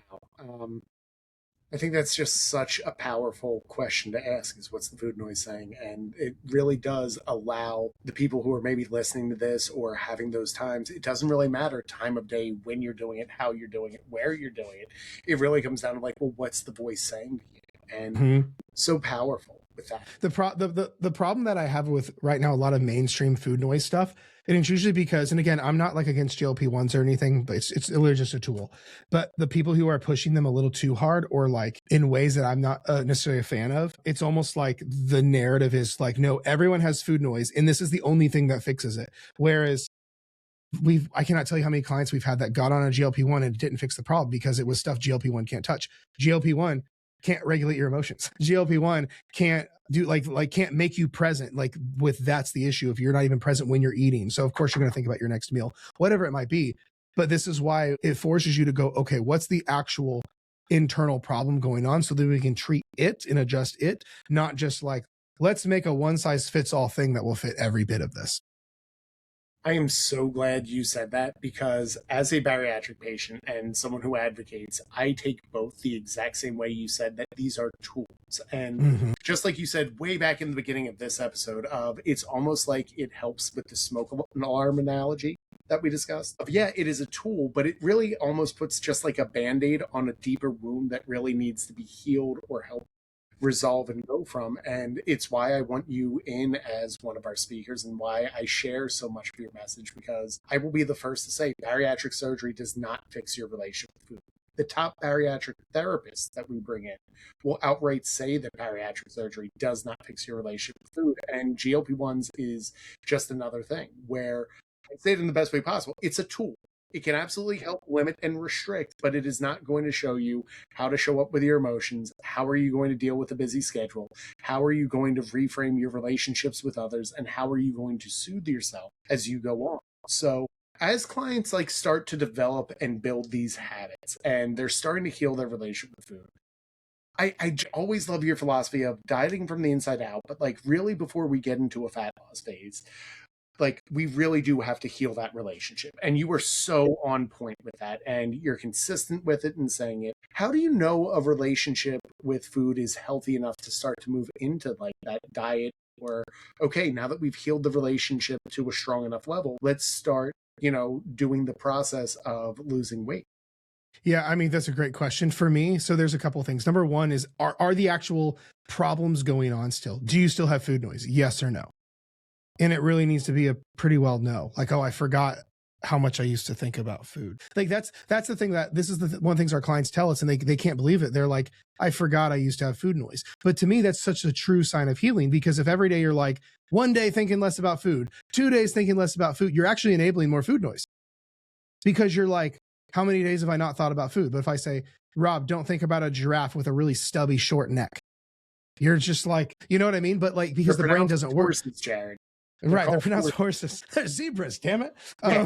I think that's just such a powerful question to ask is what's the food noise saying? And it really does allow the people who are maybe listening to this or having those times, it doesn't really matter time of day, when you're doing it, how you're doing it, where you're doing it. It really comes down to like, well, what's the voice saying to you? And so powerful with that. The problem that I have with right now, a lot of mainstream food noise stuff, and it's usually because, and again, I'm not like against GLP-1s or anything, but it's literally just a tool. But the people who are pushing them a little too hard or like in ways that I'm not necessarily a fan of, it's almost like the narrative is like, no, everyone has food noise and this is the only thing that fixes it. Whereas I cannot tell you how many clients we've had that got on a GLP-1 and it didn't fix the problem because it was stuff GLP-1 can't touch. GLP-1 can't regulate your emotions. GLP-1 can't do can't make you present. Like that's the issue. If you're not even present when you're eating. So of course you're going to think about your next meal, whatever it might be. But this is why it forces you to go, okay, what's the actual internal problem going on so that we can treat it and adjust it, not just like, let's make a one size fits all thing that will fit every bit of this. I am so glad you said that because as a bariatric patient and someone who advocates, I take both the exact same way you said that these are tools. And just like you said way back in the beginning of this episode of it's almost like it helps with the smoke alarm analogy that we discussed. Yeah, it is a tool, but it really almost puts just like a Band-Aid on a deeper wound that really needs to be healed or helped resolve and go from. And it's why I want you in as one of our speakers and why I share so much of your message, because I will be the first to say bariatric surgery does not fix your relationship with food. The top bariatric therapists that we bring in will outright say that bariatric surgery does not fix your relationship with food. And GLP-1s is just another thing where I say it in the best way possible. It's a tool. It can absolutely help limit and restrict, but it is not going to show you how to show up with your emotions. How are you going to deal with a busy schedule? How are you going to reframe your relationships with others? And how are you going to soothe yourself as you go on? So as clients start to develop and build these habits and they're starting to heal their relationship with food, I always love your philosophy of dieting from the inside out, but really before we get into a fat loss phase, we really do have to heal that relationship. And you were so on point with that and you're consistent with it and saying it. How do you know a relationship with food is healthy enough to start to move into that diet or, okay, now that we've healed the relationship to a strong enough level, let's start, doing the process of losing weight? Yeah, I mean, that's a great question for me. So there's a couple of things. Number one is, are the actual problems going on still? Do you still have food noise? Yes or no? And it really needs to be a pretty well no. Like, oh, I forgot how much I used to think about food. Like that's the thing, that this is the one of the things our clients tell us, and they can't believe it. They're like, I forgot I used to have food noise. But to me, that's such a true sign of healing, because if every day you're like, one day thinking less about food, 2 days thinking less about food, you're actually enabling more food noise, because you're like, how many days have I not thought about food? But if I say, Rob, don't think about a giraffe with a really stubby short neck, you're just like, you know what I mean? But like, because the brain doesn't work. Horses, Jared. Right, they're pronounced horses. They're zebras, damn it. Yeah.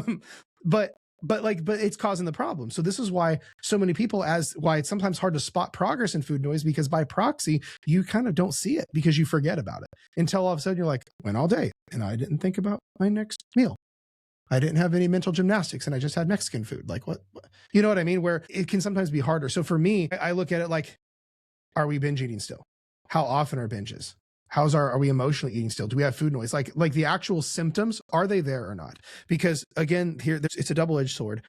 But it's causing the problem. So this is why so many people, why it's sometimes hard to spot progress in food noise, because by proxy, you kind of don't see it because you forget about it until all of a sudden you're like, went all day and I didn't think about my next meal. I didn't have any mental gymnastics and I just had Mexican food. Like what? You know what I mean? Where it can sometimes be harder. So for me, I look at it like, are we binge eating still? How often are binges? Are we emotionally eating still? Do we have food noise? Like the actual symptoms, are they there or not? Because again, here, it's a double-edged sword.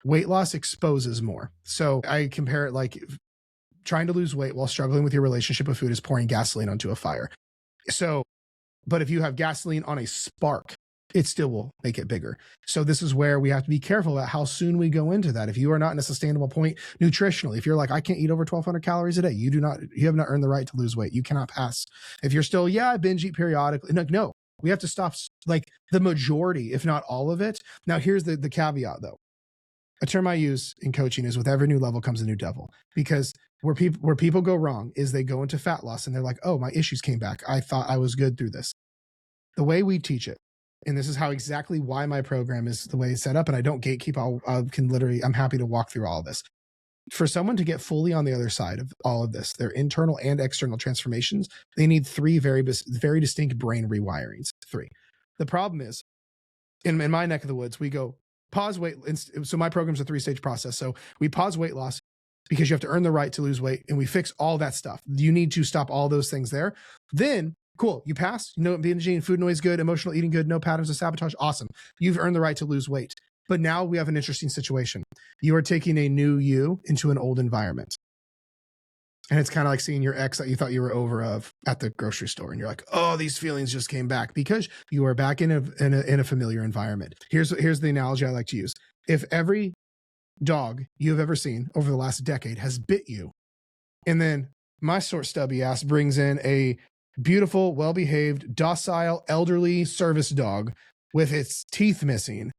Weight loss exposes more. So I compare it like trying to lose weight while struggling with your relationship with food is pouring gasoline onto a fire. So, but if you have gasoline on a spark, it still will make it bigger. So this is where we have to be careful about how soon we go into that. If you are not in a sustainable point nutritionally, if you're like, I can't eat over 1,200 calories a day, you have not earned the right to lose weight. You cannot pass. If you're still, I binge eat periodically. No, we have to stop like the majority, if not all of it. Now here's the caveat though. A term I use in coaching is, with every new level comes a new devil, because where people go wrong is they go into fat loss and they're like, oh, my issues came back. I thought I was good through this. The way we teach it, and this is how exactly why my program is the way it's set up, and I don't gatekeep. I'm happy to walk through all of this. For someone to get fully on the other side of all of this, their internal and external transformations, they need 3 very distinct brain rewirings. 3. The problem is, in my neck of the woods, we go pause weight. So my program's a 3-stage process. So we pause weight loss because you have to earn the right to lose weight, and we fix all that stuff. You need to stop all those things there. Then cool, you pass, binging, food noise good, emotional eating good, no patterns of sabotage, awesome. You've earned the right to lose weight. But now we have an interesting situation. You are taking a new you into an old environment. And it's kind of like seeing your ex that you thought you were over of at the grocery store. And you're like, oh, these feelings just came back, because you are back in a familiar environment. Here's the analogy I like to use. If every dog you have ever seen over the last decade has bit you, and then my short stubby ass brings in a beautiful, well-behaved, docile, elderly service dog with its teeth missing,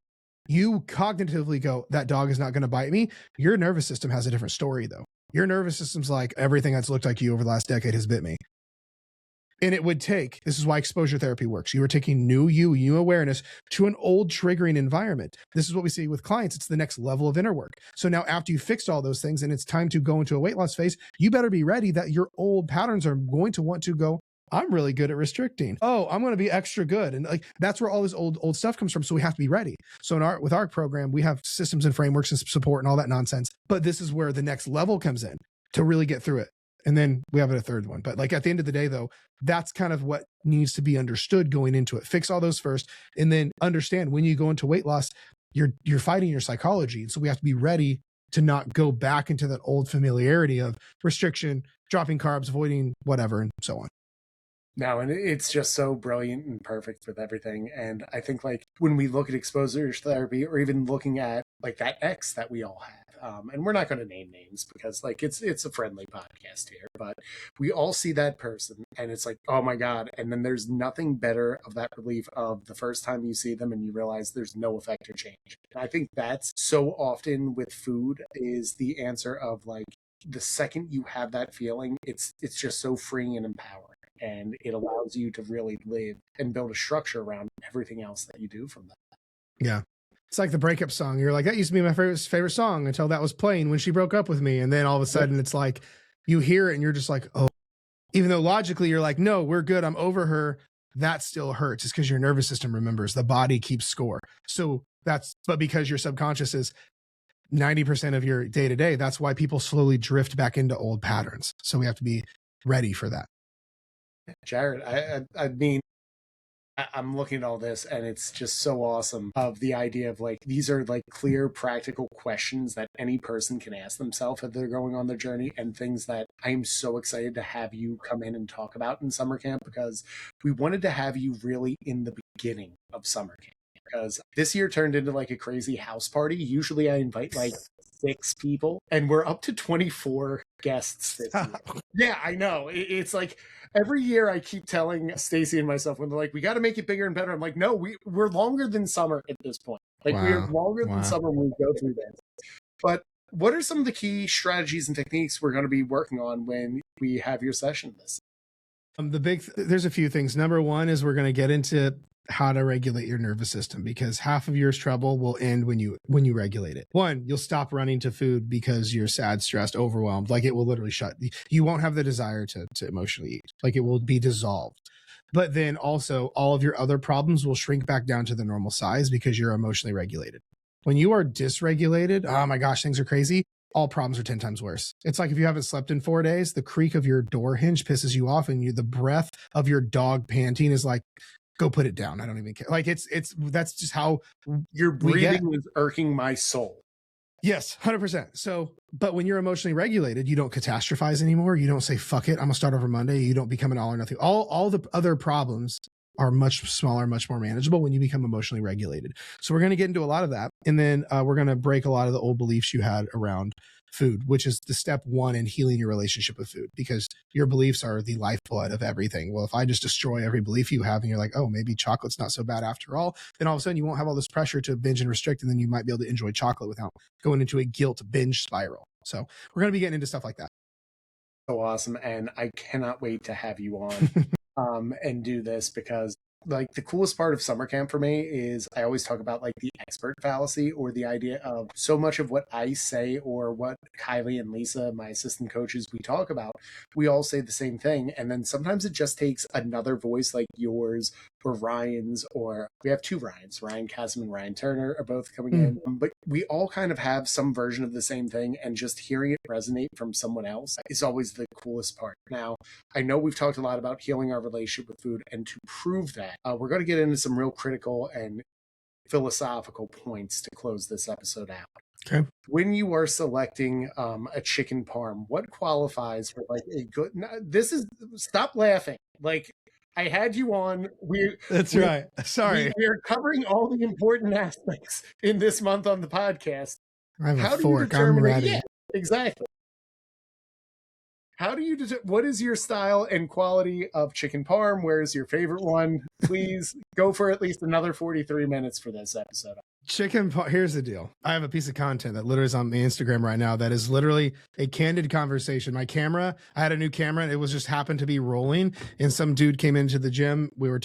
you cognitively go, that dog is not going to bite me. Your nervous system has a different story though. Your nervous system's like, everything that's looked like you over the last decade has bit me. And it would take, this is why exposure therapy works. You are taking new awareness to an old triggering environment. This is what we see with clients. It's the next level of inner work. So now after you fixed all those things and it's time to go into a weight loss phase, you better be ready that your old patterns are going to want to go, I'm really good at restricting. Oh, I'm going to be extra good. And like, that's where all this old stuff comes from. So we have to be ready. So with our program, we have systems and frameworks and support and all that nonsense. But this is where the next level comes in to really get through it. And then we have a third one. But like at the end of the day, though, that's kind of what needs to be understood going into it. Fix all those first, and then understand when you go into weight loss, you're fighting your psychology. So we have to be ready to not go back into that old familiarity of restriction, dropping carbs, avoiding whatever, and so on. No, and it's just so brilliant and perfect with everything. And I think like when we look at exposure therapy, or even looking at like that ex that we all have, and we're not going to name names because like it's a friendly podcast here, but we all see that person and it's like, oh my God. And then there's nothing better of that relief of the first time you see them and you realize there's no effect or change. And I think that's so often with food is the answer of like, the second you have that feeling, it's just so freeing and empowering. And it allows you to really live and build a structure around everything else that you do from that. Yeah. It's like the breakup song. You're like, that used to be my favorite song until that was playing when she broke up with me. And then all of a sudden it's like, you hear it and you're just like, oh, even though logically you're like, no, we're good, I'm over her. That still hurts. It's because your nervous system remembers, the body keeps score. So but because your subconscious is 90% of your day to day, that's why people slowly drift back into old patterns. So we have to be ready for that. Jared, I mean, I'm looking at all this and it's just so awesome of the idea of like, these are like clear, practical questions that any person can ask themselves if they're going on their journey, and things that I'm so excited to have you come in and talk about in summer camp, because we wanted to have you really in the beginning of summer camp. because this year turned into like a crazy house party. Usually I invite like 6 people, and we're up to 24 guests this year. Yeah, I know. It's like every year I keep telling Stacy and myself when they're like, we got to make it bigger and better. I'm like, no, we're longer than summer at this point. Like we're longer than summer when we go through this. But what are some of the key strategies and techniques we're going to be working on when we have your session this? There's a few things. Number one is we're going to get into how to regulate your nervous system, because half of your trouble will end when you regulate it. One, you'll stop running to food because you're sad, stressed, overwhelmed. Like it will literally you won't have the desire to emotionally eat. Like it will be dissolved. But then also all of your other problems will shrink back down to the normal size because you're emotionally regulated. When you are dysregulated, oh my gosh, things are crazy. All problems are 10 times worse. It's like if you haven't slept in 4 days, the creak of your door hinge pisses you off, and the breath of your dog panting is like, go put it down. I don't even care. Like that's just how your breathing is irking my soul. Yes, 100%. So, but when you're emotionally regulated, you don't catastrophize anymore. You don't say, fuck it, I'm gonna start over Monday. You don't become an all or nothing. All the other problems are much smaller, much more manageable when you become emotionally regulated. So we're going to get into a lot of that. And then we're going to break a lot of the old beliefs you had around food, which is the step one in healing your relationship with food, because your beliefs are the lifeblood of everything. Well, if I just destroy every belief you have and you're like, oh, maybe chocolate's not so bad after all, then all of a sudden you won't have all this pressure to binge and restrict. And then you might be able to enjoy chocolate without going into a guilt binge spiral. So we're going to be getting into stuff like that. So awesome. And I cannot wait to have you on and do this, because like the coolest part of summer camp for me is I always talk about like the expert fallacy, or the idea of so much of what I say or what Kylie and Lisa, my assistant coaches, we talk about, we all say the same thing. And then sometimes it just takes another voice like yours or Ryan's, or we have 2 Ryans, Ryan Chasm and Ryan Turner are both coming in. But we all kind of have some version of the same thing, and just hearing it resonate from someone else is always the coolest part. Now, I know we've talked a lot about healing our relationship with food, and to prove that, we're going to get into some real critical and philosophical points to close this episode out. Okay. When you are selecting a chicken parm, what qualifies for like a good? Stop laughing. Like, I had you on. That's right. Sorry. We're covering all the important aspects in this month on the podcast. I have a fork. I'm ready. Yeah, exactly. How do you what is your style and quality of chicken parm? Where's your favorite one? Please go for at least another 43 minutes for this episode. Here's the deal. I have a piece of content that literally is on my Instagram right now that is literally a candid conversation. My camera, I had a new camera, and it was just happened to be rolling, and some dude came into the gym. We were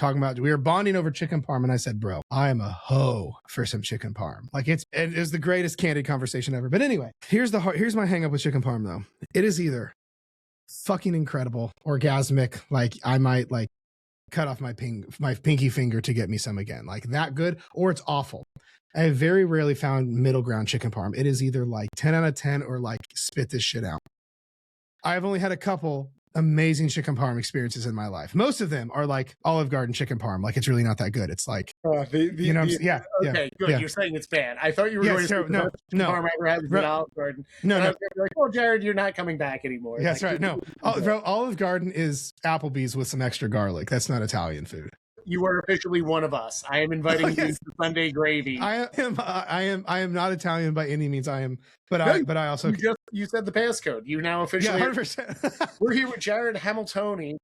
bonding over chicken parm, and I said, bro, I am a hoe for some chicken parm. Like it was the greatest candid conversation ever. But anyway, here's my hang up with chicken parm though. It is either fucking incredible, orgasmic, like I might like cut off my pinky finger to get me some again, like that good, or it's awful. I have very rarely found middle ground chicken parm. It is either like 10 out of 10 or like spit this shit out. I've only had a couple amazing chicken parm experiences in my life. Most of them are like Olive Garden chicken parm. Like it's really not that good. It's like, Okay, good. Yeah. You're saying it's bad. I thought you were going to say no. parm I ever had was at Olive Garden. No. Like, oh, Jared, you're not coming back anymore. Yeah, that's right. No, Olive Garden is Applebee's with some extra garlic. That's not Italian food. You are officially one of us. I am inviting you to Sunday gravy. I am not Italian by any means. But I also you said the passcode. You now officially 100%. We're here with Jared Hamiltoni.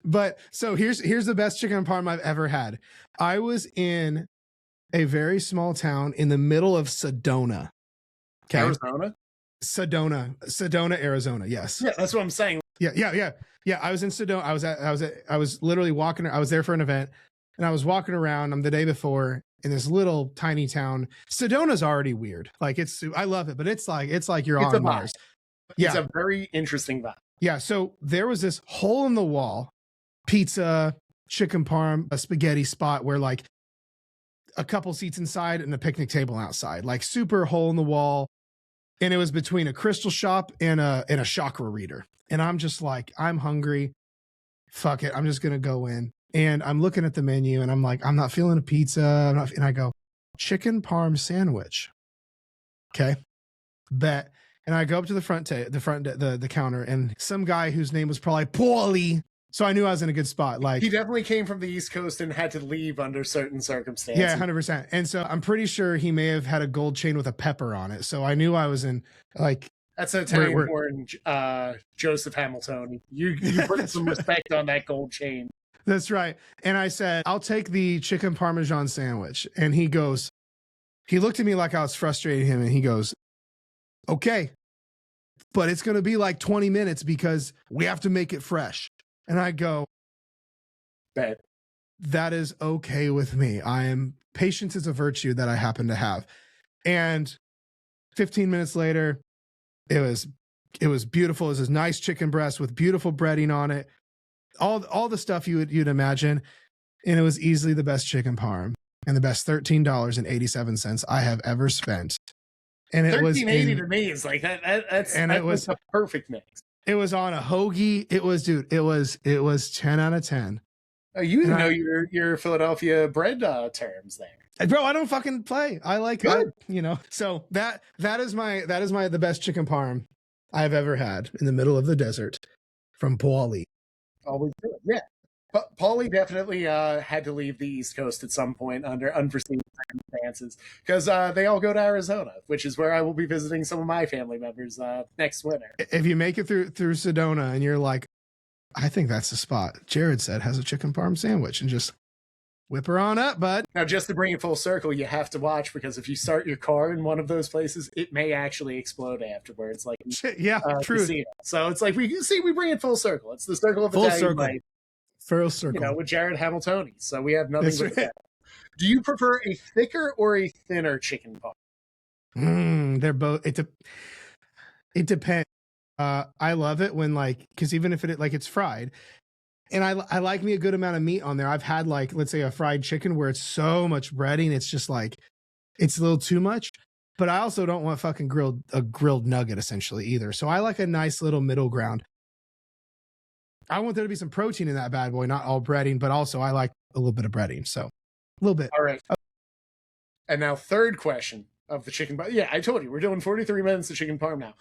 But so here's the best chicken parm I've ever had. I was in a very small town in the middle of Sedona. Okay. Arizona? Sedona, Arizona. Yes. Yeah, that's what I'm saying. Yeah, I was in Sedona. I was literally walking. I was there for an event, and I was walking around the day before in this little tiny town. Sedona's already weird. Like I love it, but it's like you're on Mars. Yeah, it's a very interesting vibe. Yeah. So there was this hole in the wall, pizza, chicken parm, a spaghetti spot where like a couple seats inside and a picnic table outside, like super hole in the wall. And it was between a crystal shop and a chakra reader. And I'm just like, I'm hungry. Fuck it. I'm just going to go in. And I'm looking at the menu and I'm like, I'm not feeling a pizza. And I go, chicken parm sandwich. Okay. Bet. And I go up to the counter, and some guy whose name was probably Paulie So I knew I was in a good spot. Like, he definitely came from the East Coast and had to leave under certain circumstances. Yeah, 100%. And so I'm pretty sure he may have had a gold chain with a pepper on it. So I knew I was in like. That's an Italian born Joseph Hamilton. You put some respect on that gold chain. That's right. And I said, I'll take the chicken Parmesan sandwich. And he looked at me like I was frustrating him. And he goes, okay, but it's going to be like 20 minutes because we have to make it fresh. And I go, bet. That is okay with me. Patience is a virtue that I happen to have. And 15 minutes later, it was beautiful. It was this nice chicken breast with beautiful breading on it. All the stuff you'd imagine. And it was easily the best chicken parm and the best $13.87 I have ever spent. And it was $13.80 to me is like that's a perfect mix. It was on a hoagie. It was 10 out of 10. Oh, you even know your Philadelphia bread terms there. Bro, I don't fucking play. I like it, So that is the best chicken parm I've ever had in the middle of the desert from Paulie. Always good. Yeah. But Paulie definitely had to leave the East Coast at some point under unforeseen circumstances because they all go to Arizona, which is where I will be visiting some of my family members next winter. If you make it through Sedona and you're like, I think that's the spot Jared said has a chicken parm sandwich, and just whip her on up, bud. Now, just to bring it full circle, you have to watch because if you start your car in one of those places, it may actually explode afterwards. Like, yeah, true. Casino. So it's like we bring it full circle. It's the circle of full Italian circle. life. Full circle. With Jared Hamilton. So we have nothing That's but that. Do you prefer a thicker or a thinner chicken parm? They're both. It depends. I love it when because even if it's fried, and I like me a good amount of meat on there. I've had let's say a fried chicken where it's so much breading, it's just it's a little too much. But I also don't want fucking grilled nugget essentially either. So I like a nice little middle ground. I want there to be some protein in that bad boy, not all breading, but also I like a little bit of breading. So a little bit. All right. And now third question of the chicken parm. Yeah, I told you we're doing 43 minutes of chicken parm now.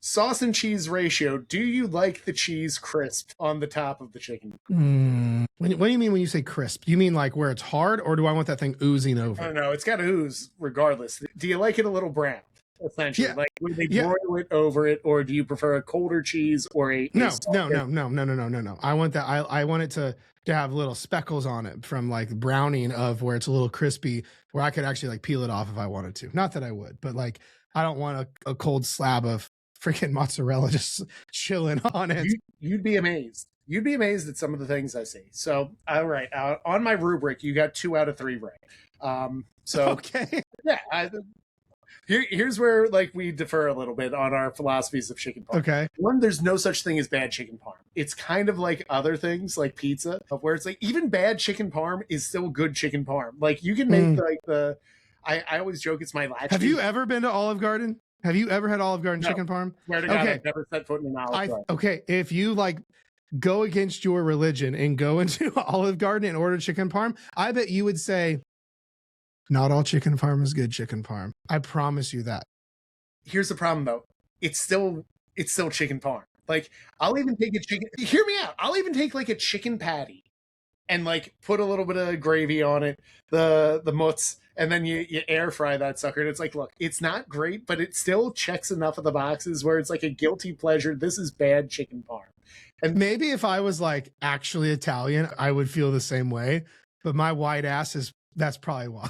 Sauce and cheese ratio. Do you like the cheese crisp on the top of the chicken? What do you mean when you say crisp? Do you mean where it's hard, or do I want that thing oozing over? I don't know. It's got to ooze regardless. Do you like it a little brown? Essentially, would they broil it over it, or do you prefer a colder cheese or a no? I want that. I want it to have little speckles on it from browning of where it's a little crispy, where I could actually peel it off if I wanted to. Not that I would, but I don't want a cold slab of freaking mozzarella just chilling on it. You'd be amazed. You'd be amazed at some of the things I see. So, all right, on my rubric, you got 2 out of 3 right. Okay, yeah. Here's where we differ a little bit on our philosophies of chicken parm. Okay. One, there's no such thing as bad chicken parm. It's kind of like other things like pizza, where it's even bad chicken parm is still good chicken parm. You can make I always joke it's my latch. Have you ever been to Olive Garden? Have you ever had Olive Garden chicken parm? Swear to God, I've never set foot in an Olive Garden. Okay, if you go against your religion and go into Olive Garden and order chicken parm, I bet you would say, not all chicken parm is good chicken parm. I promise you that. Here's the problem though. It's still chicken parm. I'll even take a chicken. Hear me out. I'll even take a chicken patty and put a little bit of gravy on it, the mutz, and then you air fry that sucker. And it's look, it's not great, but it still checks enough of the boxes where it's a guilty pleasure. This is bad chicken parm. And maybe if I was actually Italian, I would feel the same way. But my white ass that's probably why.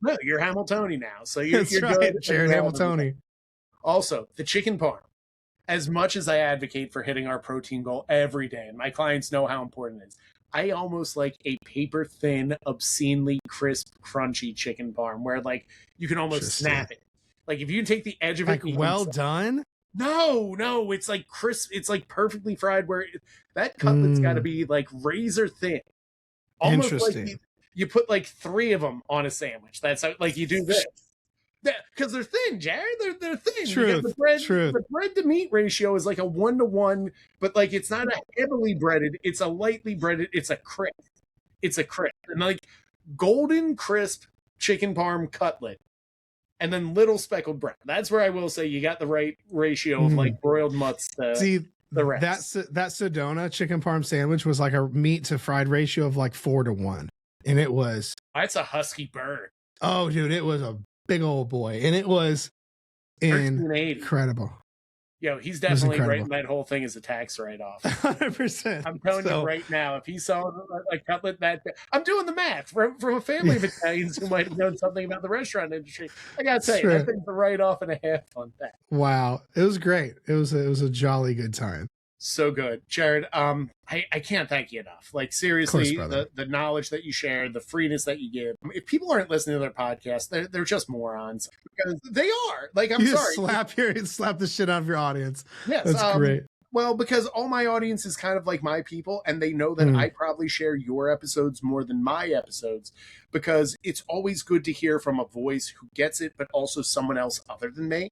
No, you're Hamiltonian now. So you're right, good. Jared Hamiltonian. Also, the chicken parm. As much as I advocate for hitting our protein goal every day, and my clients know how important it is, I almost like a paper thin, obscenely crisp, crunchy chicken parm where you can almost snap it. If you take the edge of it, well done. No, it's crisp. It's perfectly fried. Where that cutlet's got to be razor thin. Almost interesting. You put 3 of them on a sandwich. That's how, you do this. Because they're thin, Jared. They're thin. True. The bread to meat ratio is a 1-to-1, but it's not a heavily breaded. It's a lightly breaded. It's a crisp. And golden crisp chicken parm cutlet, and then little speckled brown. That's where I will say you got the right ratio of broiled mutts. See, the rest. That Sedona chicken parm sandwich was like a meat to fried ratio of like 4-1. And it was, That's a husky bird. oh dude, it was a big old boy. And it was 1380. incredible. Yo, he's definitely writing that whole thing as a tax write-off. 100%. I'm telling you right now, if he saw a cutlet that, I'm doing the math from a family of Italians who might have known something about the restaurant industry. I gotta tell you, that thing's a write-off and a half on that. Wow, it was great. It was a jolly good time. So good, Jared. I can't thank you enough. Like seriously, the knowledge that you share, the freeness that you give. If people aren't listening to their podcast, they're just morons, because they are. Like, I'm sorry, slap the shit out of your audience. Yes, that's great. Well, because all my audience is kind of like my people, and they know that I probably share your episodes more than my episodes, because it's always good to hear from a voice who gets it, but also someone else other than me.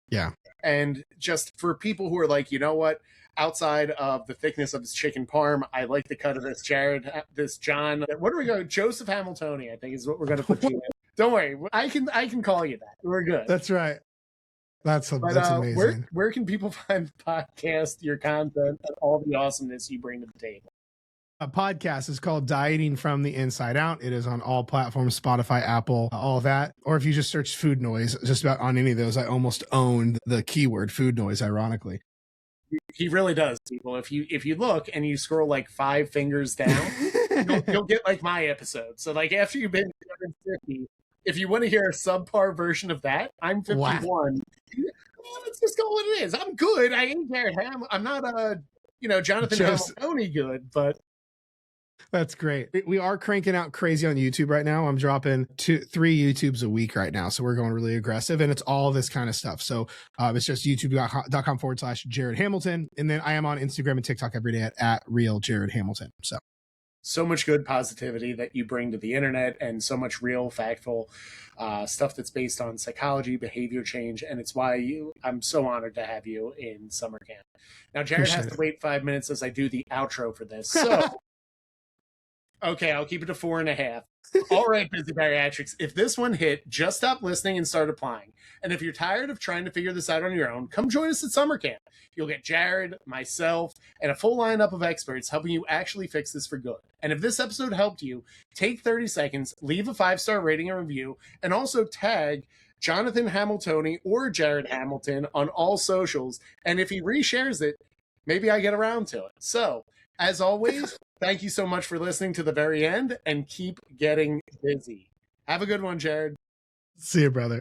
Yeah. And just for people who are like, you know what? Outside of the thickness of his chicken parm, I like the cut of this John. What are we going? Joseph Hamiltoni, I think, is what we're going to put you in. Don't worry, I can call you that. We're good. That's right. That's amazing. Where can people find the podcast, your content, and all the awesomeness you bring to the table? A podcast is called Dieting from the Inside Out. It is on all platforms, Spotify, Apple, all of that. Or if you just search food noise, just about on any of those, I almost own the keyword food noise, ironically. He really does, people. If you look and you scroll like 5 fingers down, you'll get like my episode. So like after you've been 50, if you want to hear a subpar version of that, I'm 51. Wow. Let's just go what it is. I'm good. I ain't Jared Ham. I'm not Jonathan Hamiltoni good, but that's great. We are cranking out crazy on YouTube right now. I'm dropping 2-3 YouTubes a week right now. So we're going really aggressive, and it's all this kind of stuff. So it's just youtube.com/Jared Hamilton. And then I am on Instagram and TikTok every day at real Jared Hamilton. So much good positivity that you bring to the internet, and so much real, factful stuff that's based on psychology, behavior change. And it's why I'm so honored to have you in summer camp. Now, Jared has to wait 5 minutes as I do the outro for this. So okay, I'll keep it to 4.5. All right, busy bariatrics. If this one hit, just stop listening and start applying. And if you're tired of trying to figure this out on your own, come join us at summer camp. You'll get Jared, myself, and a full lineup of experts helping you actually fix this for good. And if this episode helped you, take 30 seconds, leave a 5-star rating and review, and also tag Jonathan Hamiltoni or Jared Hamilton on all socials. And if he reshares it, maybe I get around to it. So, as always, thank you so much for listening to the very end, and keep getting busy. Have a good one, Jared. See you, brother.